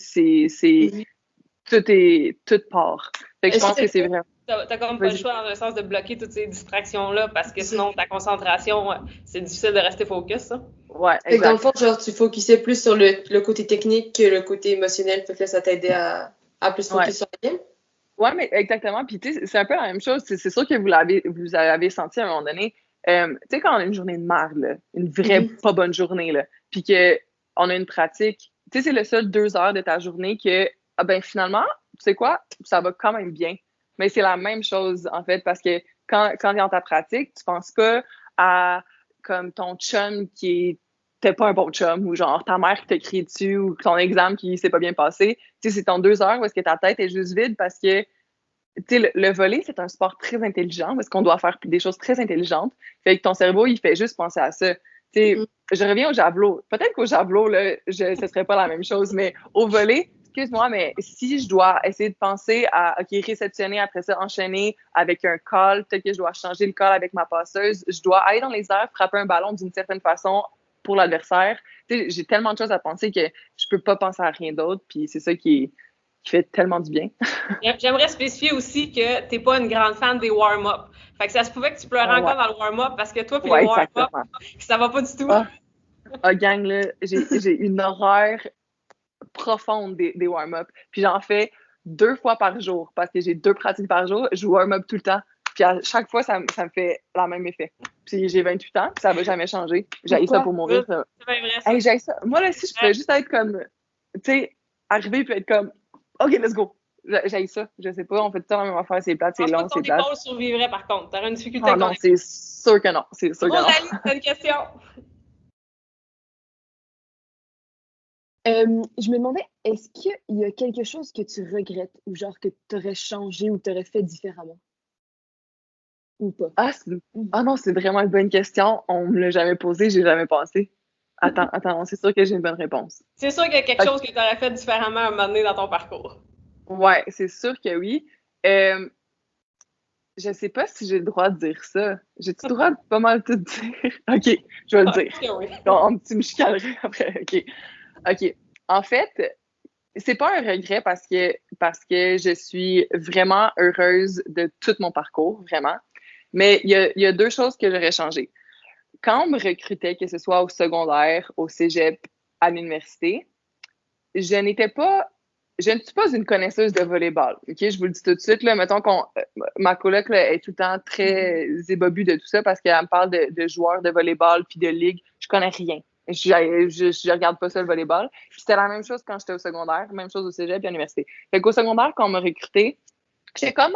part. Fait que je pense que c'est vrai. T'as comme pas le choix dans un sens de bloquer toutes ces distractions-là parce que sinon ta concentration, c'est difficile de rester focus, ça. Ouais, exact. Fait que dans le fond, genre, tu focusais plus sur le côté technique que le côté émotionnel. Fait que là, ça t'aidait à plus focus sur la game. Ouais, mais exactement. Puis c'est un peu la même chose. C'est sûr que vous l'avez senti à un moment donné. Tu sais, quand on a une journée de merde, là, une vraie pas bonne journée, là, puis qu'on a une pratique, tu sais, c'est le seul 2 heures de ta journée que, ben finalement, tu sais quoi, ça va quand même bien. Mais c'est la même chose, en fait, parce que quand tu es dans ta pratique, tu penses pas à comme ton chum qui était pas un bon chum, ou genre ta mère qui t'a crié dessus, ou ton examen qui s'est pas bien passé. Tu sais, c'est ton 2 heures où est-ce que ta tête est juste vide parce que tu sais, le volley, c'est un sport très intelligent parce qu'on doit faire des choses très intelligentes. Fait que ton cerveau, il fait juste penser à ça. Tu sais, je reviens au javelot. Peut-être qu'au javelot, là, ce serait pas la même chose, mais au volley, excuse-moi, mais si je dois essayer de penser à, OK, réceptionner, après ça, enchaîner avec un call, peut-être que je dois changer le call avec ma passeuse, je dois aller dans les airs, frapper un ballon d'une certaine façon pour l'adversaire. Tu sais, j'ai tellement de choses à penser que je peux pas penser à rien d'autre, puis c'est ça qui fait tellement du bien. J'aimerais spécifier aussi que tu n'es pas une grande fan des warm-up. Fait que ça se pouvait que tu pleurais encore dans le warm-up parce que toi puis les warm-up, ça va pas du tout. Gang, là, j'ai une horreur profonde des warm-up. Puis j'en fais 2 fois par jour parce que j'ai 2 pratiques par jour. Je warm-up tout le temps. Puis à chaque fois, ça me fait le même effet. Puis j'ai 28 ans, puis ça va jamais changer. J'ai ça pour mourir. C'est bien vrai, ça. Hey, j'ai ça. Moi, là, si je pouvais juste être comme, tu sais, arriver puis être comme, OK, let's go. J'ai ça. Je sais pas, on fait tout le temps la même affaire, c'est plate, c'est long, c'est plate. Je pense pas que ton épaule survivrait, par contre. T'aurais une difficulté non, c'est sûr que non. C'est sûr que non. Rosalie, t'as une question? Je me demandais, est-ce qu'il y a quelque chose que tu regrettes ou genre que tu aurais changé ou tu aurais fait différemment? Ou pas? Ah non, c'est vraiment une bonne question. On me l'a jamais posée, j'ai jamais pensé. Attends, c'est sûr que j'ai une bonne réponse. C'est sûr qu'il y a quelque chose que tu aurais fait différemment à un moment donné dans ton parcours. Ouais, c'est sûr que oui. Je sais pas si j'ai le droit de dire ça. J'ai-tu le droit de pas mal tout dire? OK, je vais le dire. Oui. Tu me chicanerais après. OK. En fait, c'est pas un regret parce que je suis vraiment heureuse de tout mon parcours, vraiment. Mais il y a 2 choses que j'aurais changées. Quand on me recrutait, que ce soit au secondaire, au cégep, à l'université, je ne suis pas une connaisseuse de volleyball. OK, je vous le dis tout de suite, là, mettons ma coloc là, est tout le temps très ébobue de tout ça parce qu'elle me parle de joueurs de volleyball puis de ligue. Je connais rien. Je regarde pas ça le volleyball. C'était la même chose quand j'étais au secondaire, même chose au cégep et à l'université. Fait qu'au secondaire, quand on m'a recruté, j'étais comme,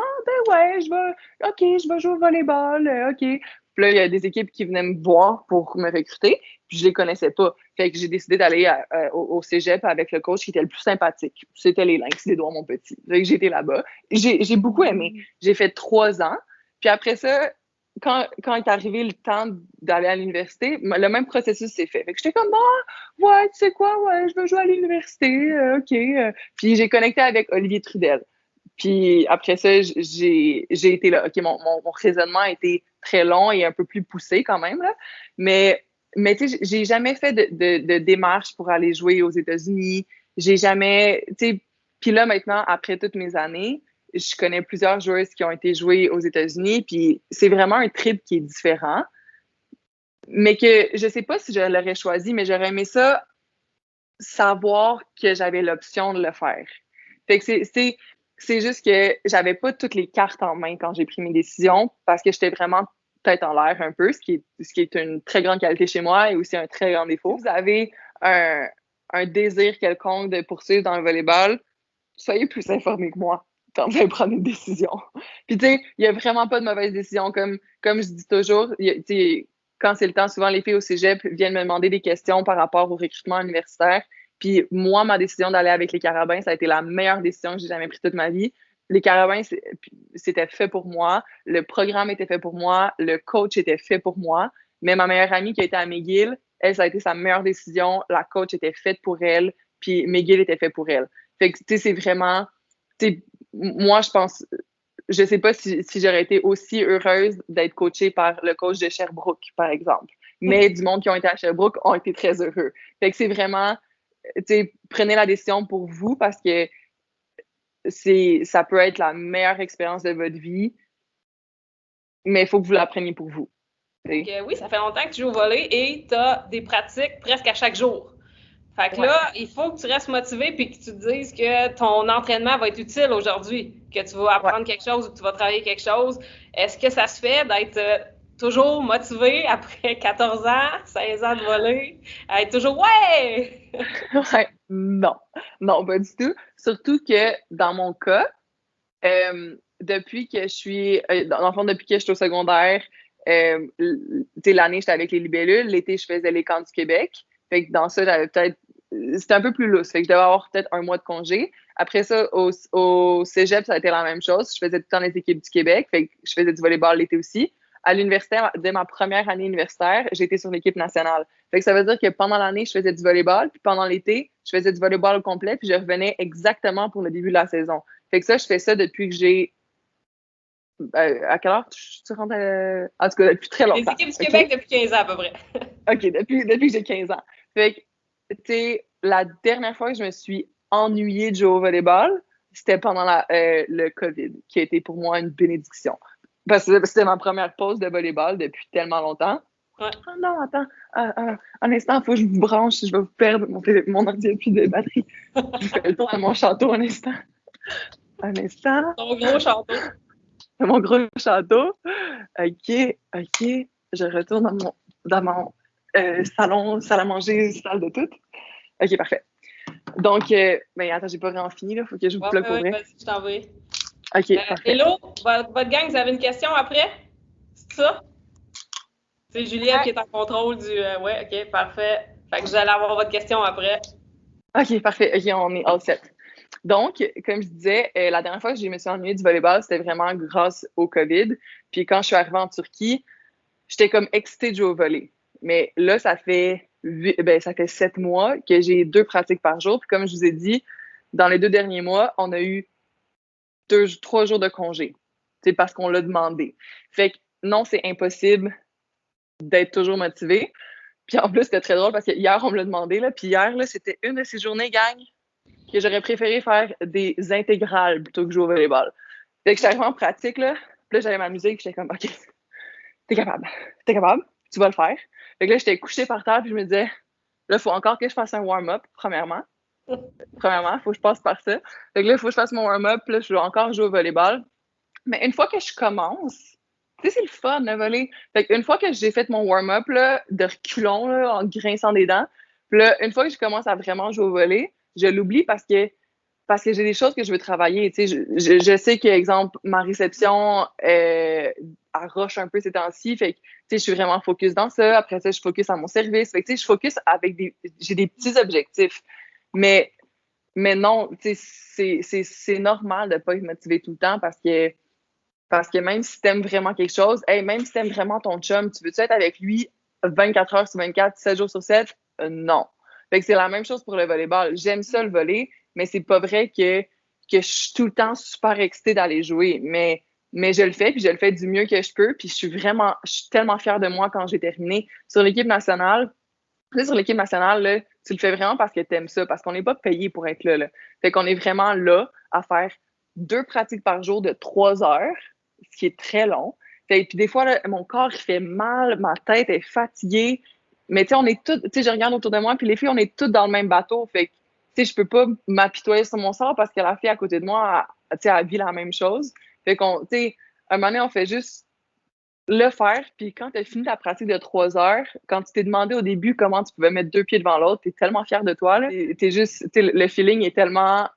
ouais, je vais jouer au volleyball, OK. Puis là, il y a des équipes qui venaient me voir pour me recruter, puis je les connaissais pas. Fait que j'ai décidé d'aller au cégep avec le coach qui était le plus sympathique. C'était les Lynx des Doigts, mon petit. Fait que j'ai été là-bas. J'ai beaucoup aimé. J'ai fait 3 ans. Puis après ça, quand est arrivé le temps d'aller à l'université, le même processus s'est fait. Fait que j'étais comme, ouais, tu sais quoi, ouais, je veux jouer à l'université, OK. Puis j'ai connecté avec Olivier Trudel. Puis après ça, j'ai été là. OK, mon raisonnement a été très long et un peu plus poussé quand même, là. Mais tu sais, j'ai jamais fait de démarche pour aller jouer aux États-Unis. J'ai jamais, tu sais, puis là, maintenant, après toutes mes années, je connais plusieurs joueuses qui ont été jouées aux États-Unis, puis c'est vraiment un trip qui est différent. Mais que je sais pas si je l'aurais choisi, mais j'aurais aimé ça savoir que j'avais l'option de le faire. Fait que c'est juste que j'avais pas toutes les cartes en main quand j'ai pris mes décisions parce que j'étais vraiment tête en l'air un peu, ce qui est une très grande qualité chez moi et aussi un très grand défaut. Si vous avez un désir quelconque de poursuivre dans le volleyball, soyez plus informés que moi quand vous allez prendre une décision. Puis tu sais, il y a vraiment pas de mauvaise décision. Comme je dis toujours, quand c'est le temps, souvent les filles au cégep viennent me demander des questions par rapport au recrutement universitaire. Puis moi, ma décision d'aller avec les Carabins, ça a été la meilleure décision que j'ai jamais prise toute ma vie. Les Carabins, c'était fait pour moi. Le programme était fait pour moi. Le coach était fait pour moi. Mais ma meilleure amie qui a été à McGill, elle, ça a été sa meilleure décision. La coach était faite pour elle. Puis McGill était fait pour elle. Fait que, tu sais, c'est vraiment... moi, je pense... Je sais pas si j'aurais été aussi heureuse d'être coachée par le coach de Sherbrooke, par exemple. Mais du monde qui ont été à Sherbrooke ont été très heureux. Fait que c'est vraiment... prenez la décision pour vous parce que ça peut être la meilleure expérience de votre vie, mais il faut que vous la preniez pour vous. Oui, ça fait longtemps que tu joues au volley et tu as des pratiques presque à chaque jour. Fait que là, il faut que tu restes motivé puis que tu te dises que ton entraînement va être utile aujourd'hui, que tu vas apprendre quelque chose ou que tu vas travailler quelque chose. Est-ce que ça se fait d'être toujours motivé après 14 ans, 16 ans de volley, à être toujours ouais! Ouais, non, pas du tout. Surtout que dans mon cas, depuis que je suis, dans le fond, depuis que je suis au secondaire, l'année, j'étais avec les libellules, l'été, je faisais les camps du Québec. Fait que dans ça, c'était un peu plus lousse. Fait que je devais avoir peut-être 1 mois de congé. Après ça, au cégep, ça a été la même chose. Je faisais tout le temps les équipes du Québec. Fait que je faisais du volleyball l'été aussi. À l'université, dès ma première année universitaire, j'étais sur l'équipe nationale. Fait que ça veut dire que pendant l'année, je faisais du volleyball, puis pendant l'été, je faisais du volleyball au complet, puis je revenais exactement pour le début de la saison. Fait que ça, je fais ça depuis que j'ai... à quelle heure tu rentres en tout cas, depuis très longtemps. Les équipes du Québec depuis 15 ans à peu près. OK, depuis que j'ai 15 ans. Fait que, tu sais, la dernière fois que je me suis ennuyée de jouer au volleyball, c'était pendant le COVID, qui a été pour moi une bénédiction. Parce que c'était ma première pause de volleyball depuis tellement longtemps. Ouais. Oh non, attends, un instant, il faut que je vous branche, je vais vous perdre, mon ordi n'a plus de batterie. Je fais le tour de mon château un instant. Un instant. Ton gros château. Mon gros château. OK. Je retourne dans mon salon, salle à manger, salle de tout. OK, parfait. Donc, attends, j'ai pas vraiment fini, là. Faut que je vous plug pour vrai. Vas-y, je t'en prie. OK, parfait. Hello, votre gang, vous avez une question après? C'est ça? C'est Juliette qui est en contrôle du... ouais, OK, parfait. Fait que vous allez avoir votre question après. OK, parfait. OK, on est all set. Donc, comme je disais, la dernière fois que je me suis ennuyée du volleyball, c'était vraiment grâce au COVID. Puis quand je suis arrivée en Turquie, j'étais comme excitée de jouer au volley. Mais là, ça fait 7 mois que j'ai 2 pratiques par jour. Puis comme je vous ai dit, dans les 2 derniers mois, on a eu 3 jours de congé. C'est parce qu'on l'a demandé. Fait que non, c'est impossible d'être toujours motivé. Puis en plus, c'était très drôle parce que hier, on me l'a demandé. Là, puis hier, là, c'était une de ces journées, gang, que j'aurais préféré faire des intégrales plutôt que jouer au volleyball. Fait que j'étais arrivée en pratique, là. Puis là, j'avais ma musique, j'étais comme, OK, t'es capable, tu vas le faire. Fait que là, j'étais couchée par terre, puis je me disais, là, il faut encore que je fasse un warm-up, premièrement. Il faut que je passe par ça. Fait que là, il faut que je fasse mon warm-up, puis là, je dois encore jouer au volleyball. Mais une fois que je commence, tu sais, c'est le fun, le volley. Fait qu'une fois que j'ai fait mon warm-up, là, de reculons, là, en grinçant des dents, puis là, une fois que je commence à vraiment jouer au volley, je l'oublie parce que j'ai des choses que je veux travailler. Tu sais, je sais que, exemple, ma réception, elle roche un peu ces temps-ci. Fait que, tu sais, je suis vraiment focus dans ça. Après ça, je focus à mon service. Fait que, tu sais, je focus j'ai des petits objectifs. Mais non, tu sais, c'est normal de ne pas être motivé tout le temps parce que même si tu aimes vraiment quelque chose, même si tu aimes vraiment ton chum, tu veux-tu être avec lui 24 heures sur 24, 7 jours sur 7? Non. Fait que c'est la même chose pour le volleyball. J'aime ça le volley, mais c'est pas vrai que je suis tout le temps super excitée d'aller jouer. Mais je le fais, puis je le fais du mieux que je peux, puis je suis tellement fière de moi quand j'ai terminé. Sur l'équipe nationale, là, tu le fais vraiment parce que tu aimes ça, parce qu'on n'est pas payé pour être là. Fait qu'on est vraiment là à faire 2 pratiques par jour de 3 heures, ce qui est très long. Puis des fois, là, mon corps, il fait mal, ma tête est fatiguée. Mais tu sais, on est toutes, tu sais, je regarde autour de moi, puis les filles, on est toutes dans le même bateau. Fait que, tu sais, je peux pas m'apitoyer sur mon sort parce que la fille à côté de moi, tu sais, elle vit la même chose. Fait qu'on, tu sais, un moment donné, on fait juste le faire. Puis quand tu as fini ta pratique de 3 heures, quand tu t'es demandé au début comment tu pouvais mettre 2 pieds devant l'autre, tu es tellement fière de toi. Là. T'es juste, tu sais, le feeling est tellement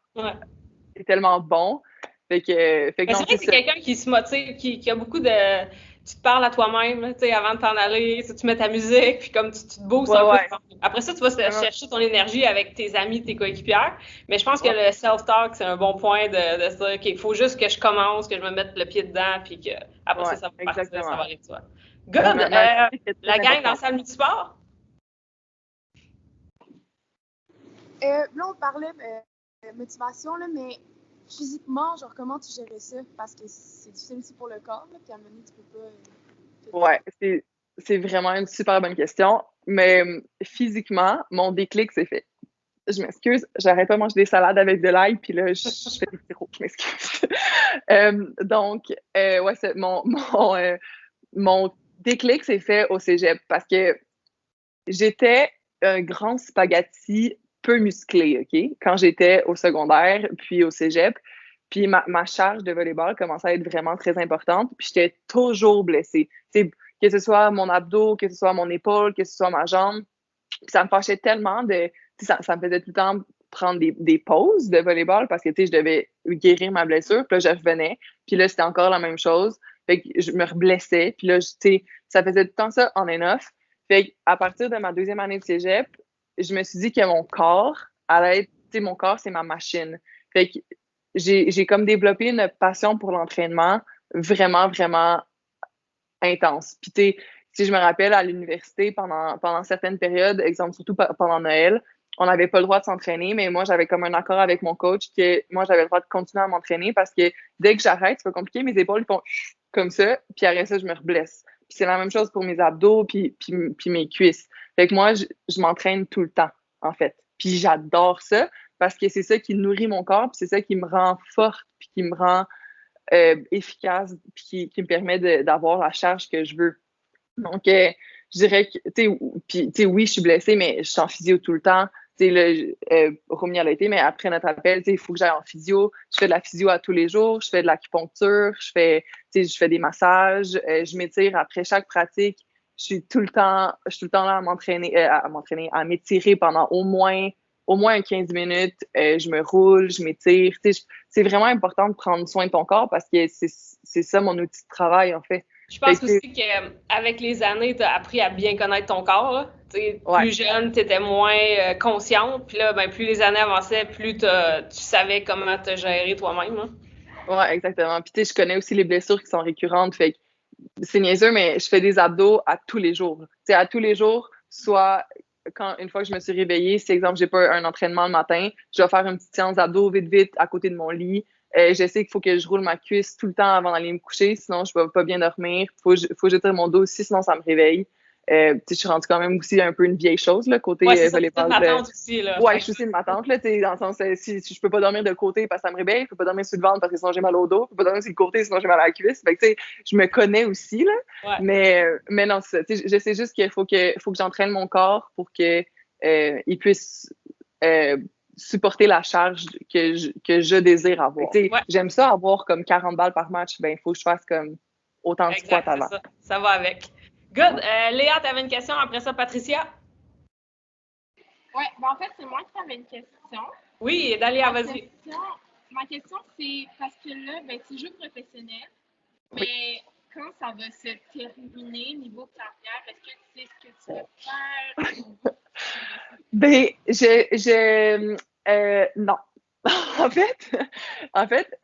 bon. Fait que c'est vrai que c'est quelqu'un qui se motive, qui a beaucoup de... Tu te parles à toi-même, tu sais, avant de t'en aller, tu mets ta musique, puis comme tu te boostes un peu. Après ça, tu vas chercher ton énergie avec tes amis, tes coéquipières. Mais je pense que le self-talk, c'est un bon point de se dire, OK, il faut juste que je commence, que je me mette le pied dedans, puis que après ça va partir, ça va arriver de toi. Good! La gang dans la salle multisport? Là, on parlait de motivation, là, mais physiquement, genre, comment tu gérais ça? Parce que c'est difficile aussi pour le corps, là, puis à un moment donné, tu peux pas... Ouais, c'est vraiment une super bonne question. Mais physiquement, mon déclic, c'est fait. Je m'excuse, j'arrête pas de manger des salades avec de l'ail, puis là, je fais des petits je m'excuse. Donc, c'est mon déclic s'est fait au cégep parce que j'étais un grand spaghetti peu musclé, OK? Quand j'étais au secondaire, puis au cégep. Puis ma charge de volleyball commençait à être vraiment très importante. Puis j'étais toujours blessée. T'sais, que ce soit mon abdos, que ce soit mon épaule, que ce soit ma jambe. Puis ça me fâchait tellement ça me faisait tout le temps prendre des pauses de volleyball parce que, tu sais, je devais guérir ma blessure. Puis là, je revenais. Puis là, c'était encore la même chose. Fait que je me reblessais. Puis là, tu sais, ça faisait tout le temps ça on and off. Fait qu'à partir de ma 2e année de cégep, je me suis dit que mon corps allait être, tu sais, mon corps, c'est ma machine. Fait que j'ai comme développé une passion pour l'entraînement vraiment, vraiment intense. Puis tu sais, si je me rappelle à l'université pendant certaines périodes, exemple surtout pendant Noël, on n'avait pas le droit de s'entraîner, mais moi j'avais comme un accord avec mon coach que moi j'avais le droit de continuer à m'entraîner parce que dès que j'arrête, c'est pas compliqué, mes épaules font comme ça, puis après ça je me reblesse. Puis c'est la même chose pour mes abdos puis mes cuisses. Fait que moi je m'entraîne tout le temps en fait. Puis j'adore ça parce que c'est ça qui nourrit mon corps, puis c'est ça qui me rend forte, puis qui me rend efficace, puis qui me permet d'avoir la charge que je veux. Donc, je dirais que, tu sais, oui, je suis blessée, mais je suis en physio tout le temps. Tu sais, là, Romy a été, mais après notre appel, tu sais, il faut que j'aille en physio. Je fais de la physio à tous les jours, je fais de l'acupuncture, je fais des massages, je m'étire après chaque pratique. Je suis tout le temps là à m'étirer pendant au moins 15 minutes. Je me roule, je m'étire. Tu sais, c'est vraiment important de prendre soin de ton corps parce que c'est ça mon outil de travail, en fait. Je pense aussi qu'avec les années, tu as appris à bien connaître ton corps. Plus jeune, tu étais moins consciente. Puis là, ben, plus les années avançaient, plus tu savais comment te gérer toi-même. Hein. Oui, exactement. Puis tu sais, je connais aussi les blessures qui sont récurrentes. Fait que c'est niaiseux, mais je fais des abdos à tous les jours. Tu sais, à tous les jours, soit une fois que je me suis réveillée, si, exemple, j'ai pas un entraînement le matin, je vais faire une petite séance d'abdos vite à côté de mon lit. Je sais qu'il faut que je roule ma cuisse tout le temps avant d'aller me coucher, sinon je vais pas bien dormir. Faut que j'étire mon dos aussi, sinon ça me réveille. Je suis rendue quand même aussi un peu une vieille chose, là, côté volleyball. C'est ma tante aussi, là. Ouais, je suis aussi une tante, là, dans le sens, si je peux pas dormir de côté parce que ça me réveille, je peux pas dormir sur le ventre parce que sinon j'ai mal au dos, je peux pas dormir sur le côté sinon j'ai mal à la cuisse. Fait que, tu sais, je me connais aussi, là. Ouais. Mais non, c'est ça. Je sais juste qu'il faut que j'entraîne mon corps pour que il puisse supporter la charge que je désire avoir. J'aime ça avoir comme 40 balles par match, ben il faut que je fasse comme autant de squats avant. Ça va avec. Good. Léa, tu avais une question, après ça, Patricia? Oui, ben en fait, c'est moi qui avais une question. Oui, Dalia, vas-y. Ma question, c'est parce que là, ben, tu joues professionnel, mais quand ça va se terminer niveau carrière, est-ce que tu sais ce que tu veux faire? Non. En fait,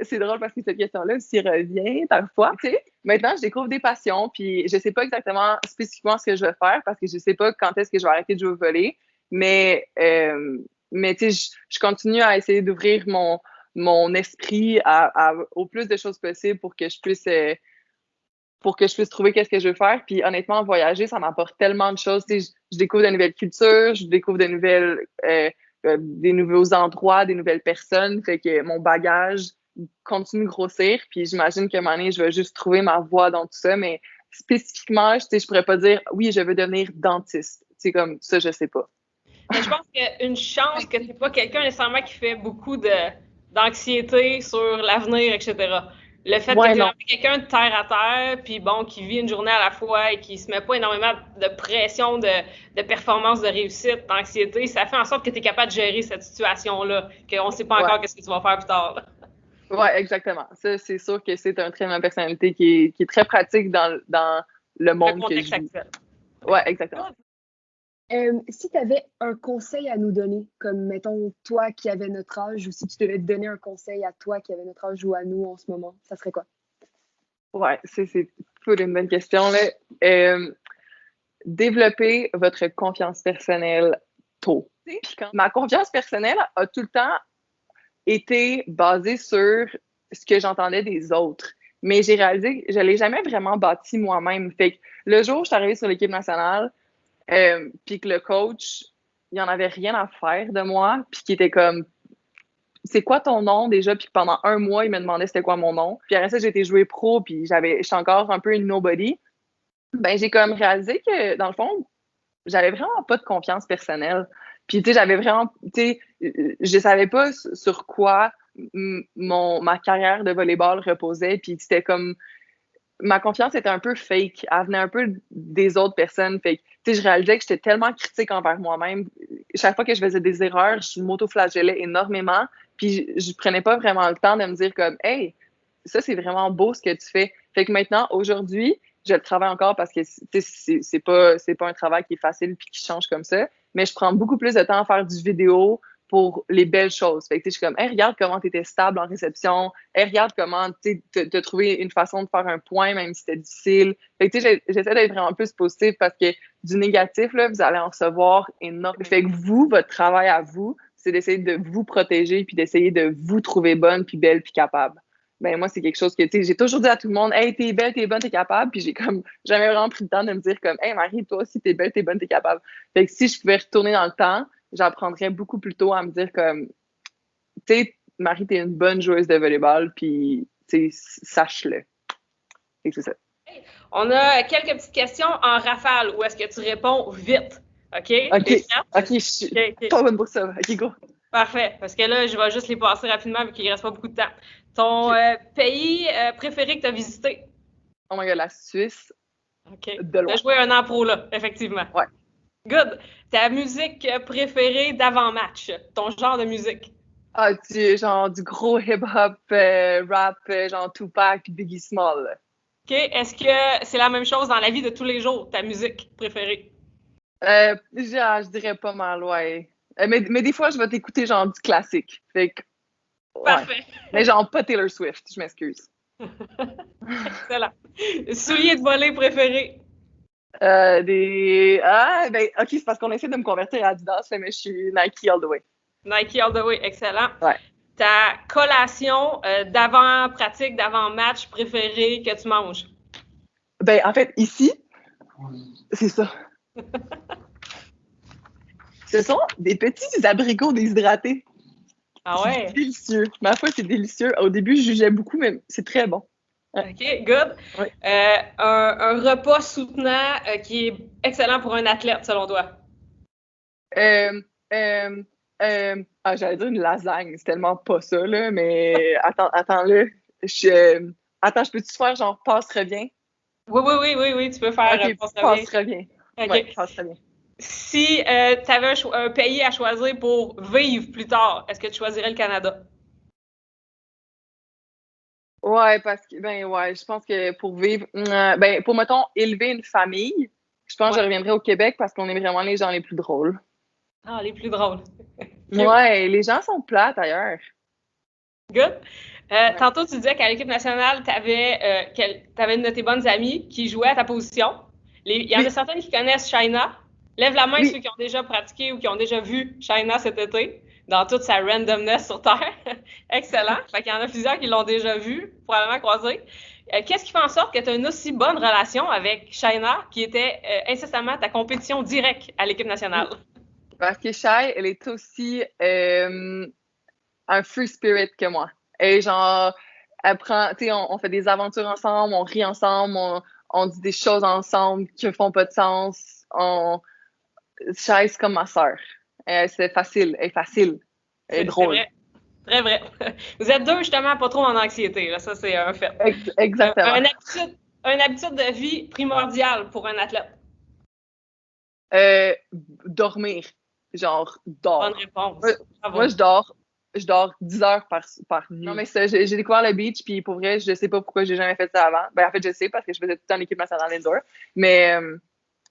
c'est drôle parce que cette question-là aussi revient parfois. Tu sais, maintenant, je découvre des passions, puis je sais pas exactement spécifiquement ce que je vais faire parce que je sais pas quand est-ce que je vais arrêter de jouer au volley. Mais tu sais, je continue à essayer d'ouvrir mon esprit au plus de choses possibles pour que je puisse trouver qu'est-ce que je veux faire. Puis honnêtement, voyager, ça m'apporte tellement de choses. Tu sais, je découvre de nouvelles cultures, je découvre des nouveaux endroits, des nouvelles personnes. Fait que mon bagage continue de grossir. Puis j'imagine qu'à un moment donné, je vais juste trouver ma voie dans tout ça. Mais spécifiquement, je pourrais pas dire oui, je veux devenir dentiste. C'est comme ça, je sais pas. Mais je pense qu'il y a une chance que tu n'es pas quelqu'un nécessairement qui fait beaucoup d'anxiété sur l'avenir, etc. Le fait que tu es quelqu'un de terre à terre, puis bon, qui vit une journée à la fois et qui se met pas énormément de pression, de performance, de réussite, d'anxiété, ça fait en sorte que tu es capable de gérer cette situation-là, qu'on ne sait pas encore qu'est-ce que tu vas faire plus tard. Oui, exactement. Ça, c'est sûr que c'est un trait de ma personnalité qui est très pratique dans le monde que je vis. Oui, exactement. Si tu avais un conseil à nous donner, comme mettons toi qui avais notre âge, ou si tu devais te donner un conseil à toi qui avait notre âge ou à nous en ce moment, ça serait quoi? Ouais, c'est une bonne question, là. Développer votre confiance personnelle tôt. Ma confiance personnelle a tout le temps été basée sur ce que j'entendais des autres. Mais j'ai réalisé que je ne l'ai jamais vraiment bâti moi-même. Fait que le jour où je suis arrivée sur l'équipe nationale, puis que le coach, il en avait rien à faire de moi, puis qui était comme c'est quoi ton nom déjà, puis pendant un mois il me demandait c'était quoi mon nom, puis après ça j'ai été jouer pro, puis j'étais encore un peu une nobody. Ben j'ai comme réalisé que dans le fond j'avais vraiment pas de confiance personnelle, puis tu sais j'avais vraiment, tu sais, je savais pas sur quoi ma carrière de volleyball reposait, puis c'était comme ma confiance était un peu fake. Elle venait un peu des autres personnes. Fait que, tu sais, je réalisais que j'étais tellement critique envers moi-même. Chaque fois que je faisais des erreurs, je m'auto-flagellais énormément. Puis je prenais pas vraiment le temps de me dire comme, hey, ça, c'est vraiment beau ce que tu fais. Fait que maintenant, aujourd'hui, je le travaille encore parce que, tu sais, c'est pas un travail qui est facile puis qui change comme ça. Mais je prends beaucoup plus de temps à faire du vidéo pour les belles choses. Fait que, je suis comme, hey, regarde comment tu étais stable en réception. Hey, regarde comment tu as trouvé une façon de faire un point, même si c'était difficile. Fait que, j'essaie d'être vraiment plus positive parce que du négatif, là, vous allez en recevoir énormément. Fait que vous, votre travail à vous, c'est d'essayer de vous protéger puis d'essayer de vous trouver bonne puis belle puis capable. Ben, moi, c'est quelque chose que, tu sais, j'ai toujours dit à tout le monde, hey, t'es belle, t'es bonne, t'es capable. Puis j'ai comme jamais vraiment pris le temps de me dire comme, hey, Marie, toi aussi, t'es belle, t'es bonne, t'es capable. Fait que si je pouvais retourner dans le temps, j'apprendrais beaucoup plus tôt à me dire comme, tu sais, Marie, t'es une bonne joueuse de volleyball, puis, tu sais, sache-le. Et c'est ça. On a quelques petites questions en rafale où est-ce que tu réponds vite. OK? OK, je suis pas bonne pour ça. OK, go. Parfait, parce que là, je vais juste les passer rapidement vu qu'il ne reste pas beaucoup de temps. Ton pays préféré que tu as visité? Oh my God, la Suisse. OK. De loin. Tu as joué un an pro là, effectivement. Ouais. Good. Ta musique préférée d'avant-match? Ton genre de musique? Ah, genre du gros hip-hop, rap, genre Tupac, Biggie Small. OK. Est-ce que c'est la même chose dans la vie de tous les jours, ta musique préférée? Je dirais pas mal, ouais. Mais des fois, je vais t'écouter genre du classique. Fait que, ouais. Parfait. Mais genre pas Taylor Swift, je m'excuse. Excellent. Souliers de volley préférés? Ben, OK, c'est parce qu'on essaie de me convertir à Adidas, mais je suis Nike all the way. Nike all the way, excellent. Ouais. Ta collation d'avant-pratique, d'avant-match préférée que tu manges? Ben, en fait, ici, c'est ça. Ce sont des petits abricots déshydratés. Ah ouais? C'est délicieux. Ma foi, c'est délicieux. Au début, je jugeais beaucoup, mais c'est très bon. OK, good. Ouais. Un repas soutenant qui est excellent pour un athlète, selon toi? J'allais dire une lasagne. C'est tellement pas ça, là, mais attends-le. Attends, je peux-tu faire genre passe-revient? Oui, tu peux faire OK, passe-revient. OK. Ouais, passe-revient. Si tu avais un pays à choisir pour vivre plus tard, est-ce que tu choisirais le Canada? Ouais, parce que, je pense que pour vivre, pour, mettons, élever une famille, je pense que je reviendrais au Québec parce qu'on est vraiment les gens les plus drôles. Ah, les plus drôles. Ouais, les gens sont plates ailleurs. Good. Tantôt, tu disais qu'à l'équipe nationale, tu avais une de tes bonnes amies qui jouait à ta position. Il y en a certaines qui connaissent Shaina. Lève la main ceux qui ont déjà pratiqué ou qui ont déjà vu Shaina cet été, dans toute sa randomness sur Terre. Excellent. Fait qu'il y en a plusieurs qui l'ont déjà vu, probablement croisé. Qu'est-ce qui fait en sorte que tu as une aussi bonne relation avec Shaina, qui était incessamment ta compétition directe à l'équipe nationale? Parce que Shai, elle est aussi un free spirit que moi. Et genre, elle prend, tu sais, on fait des aventures ensemble, on rit ensemble, on dit des choses ensemble qui ne font pas de sens. Shai, c'est comme ma sœur. C'est facile, elle est facile. Elle est drôle. Vrai. Très vrai. Vous êtes deux, justement, pas trop en anxiété. Là. Ça, c'est un fait. Exactement. Une habitude de vie primordiale pour un athlète? Dormir. Genre, dors. Bonne réponse. Moi, je dors 10 heures par nuit. Non, mais ça, j'ai découvert le beach, puis pour vrai, je sais pas pourquoi j'ai jamais fait ça avant. Ben, en fait, je sais parce que je faisais tout le temps l'équipe nationale indoor. Mais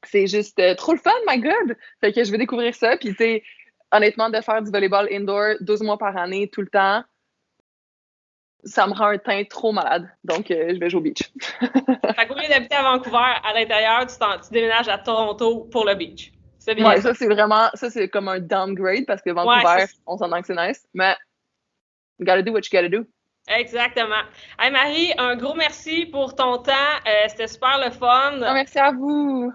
c'est juste trop le fun, my God! Fait que je vais découvrir ça, puis tu sais, honnêtement, de faire du volleyball indoor 12 mois par année, tout le temps, ça me rend un teint trop malade. Donc, je vais jouer au beach. Fait qu'au lieu d'habiter à Vancouver, à l'intérieur, tu déménages à Toronto pour le beach. C'est bien. Ouais, ça, c'est comme un downgrade parce que Vancouver, on s'entend que c'est nice. Mais, you gotta do what you gotta do. Exactement. Hey Marie, un gros merci pour ton temps. C'était super le fun. Merci à vous.